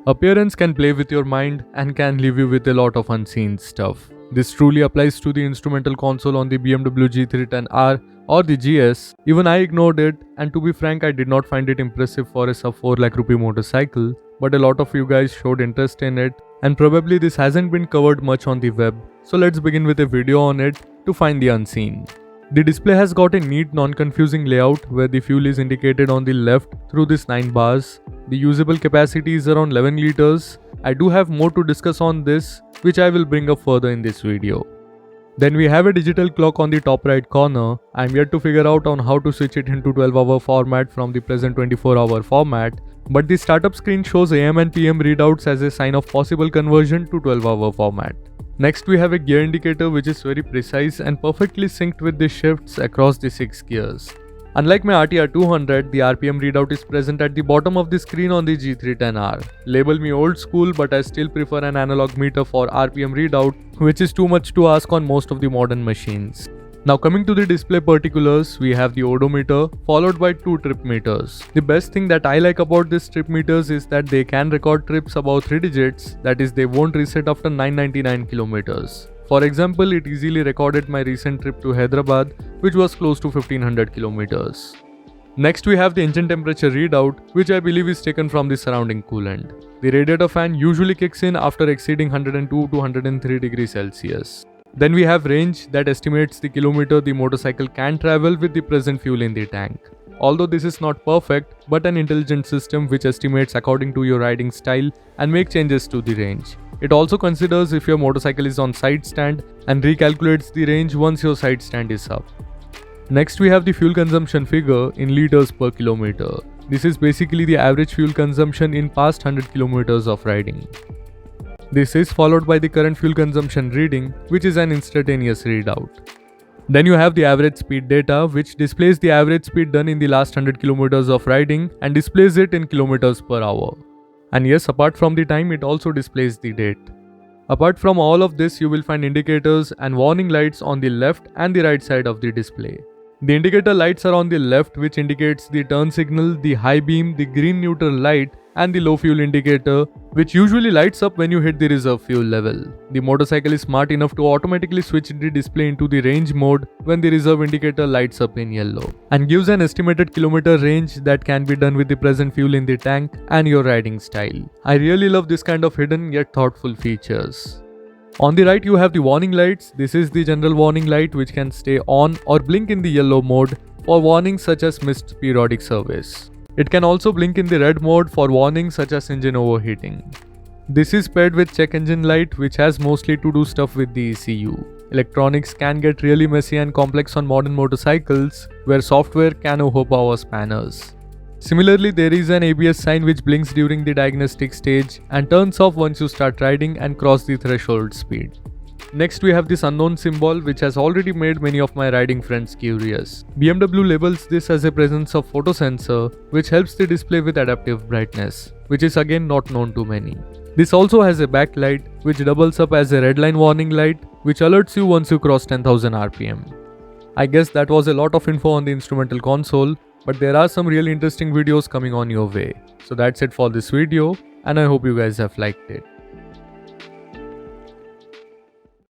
Appearance can play with your mind and can leave you with a lot of unseen stuff. This truly applies to the instrumental console on the Bmw G310R or the GS. Even I ignored it, and to be frank, I did not find it impressive for a sub 4 lakh rupee motorcycle, but a lot of you guys showed interest in it, and probably this hasn't been covered much on the web, so let's begin with a video on it to find the unseen. The display has got a neat non-confusing layout where the fuel is indicated on the left through these 9 bars. The usable capacity is around 11 liters. I do have more to discuss on this, which I will bring up further in this video. Then we have a digital clock on the top right corner. I am yet to figure out on how to switch it into 12-hour format from the present 24-hour format, but the startup screen shows AM and PM readouts as a sign of possible conversion to 12-hour format. Next we have a gear indicator which is very precise and perfectly synced with the shifts across the 6 gears. Unlike my RTR 200, the RPM readout is present at the bottom of the screen on the G310R. Label me old school, but I still prefer an analog meter for RPM readout, which is too much to ask on most of the modern machines. Now coming to the display particulars, we have the odometer followed by 2 trip meters. The best thing that I like about these trip meters is that they can record trips above 3 digits, that is they won't reset after 999 kilometers. For example, it easily recorded my recent trip to Hyderabad, which was close to 1500 kilometers. Next we have the engine temperature readout, which I believe is taken from the surrounding coolant. The radiator fan usually kicks in after exceeding 102 to 103 degrees Celsius. Then we have range that estimates the kilometer the motorcycle can travel with the present fuel in the tank. Although this is not perfect, but an intelligent system which estimates according to your riding style and make changes to the range. It also considers if your motorcycle is on side stand and recalculates the range once your side stand is up. Next we have the fuel consumption figure in liters per kilometer. This is basically the average fuel consumption in past 100 kilometers of riding. This is followed by the current fuel consumption reading, which is an instantaneous readout. Then you have the average speed data, which displays the average speed done in the last 100 kilometers of riding and displays it in kilometers per hour. And yes, apart from the time, it also displays the date. Apart from all of this, you will find indicators and warning lights on the left and the right side of the display. The indicator lights are on the left, which indicates the turn signal, the high beam, the green neutral light, and the low fuel indicator, which usually lights up when you hit the reserve fuel level. The motorcycle is smart enough to automatically switch the display into the range mode when the reserve indicator lights up in yellow, and gives an estimated kilometer range that can be done with the present fuel in the tank and your riding style. I really love this kind of hidden yet thoughtful features. On the right you have the warning lights. This is the general warning light which can stay on or blink in the yellow mode for warnings such as missed periodic service. It can also blink in the red mode for warnings such as engine overheating. This is paired with check engine light, which has mostly to do stuff with the ECU. Electronics can get really messy and complex on modern motorcycles, where software can overpower spanners. Similarly, there is an ABS sign which blinks during the diagnostic stage and turns off once you start riding and cross the threshold speed. Next we have this unknown symbol, which has already made many of my riding friends curious. BMW labels this as a presence of photo sensor, which helps the display with adaptive brightness, which is again not known to many. This also has a backlight, which doubles up as a red line warning light, which alerts you once you cross 10,000 RPM. I guess that was a lot of info on the instrumental console, but there are some really interesting videos coming on your way. So that's it for this video, and I hope you guys have liked it.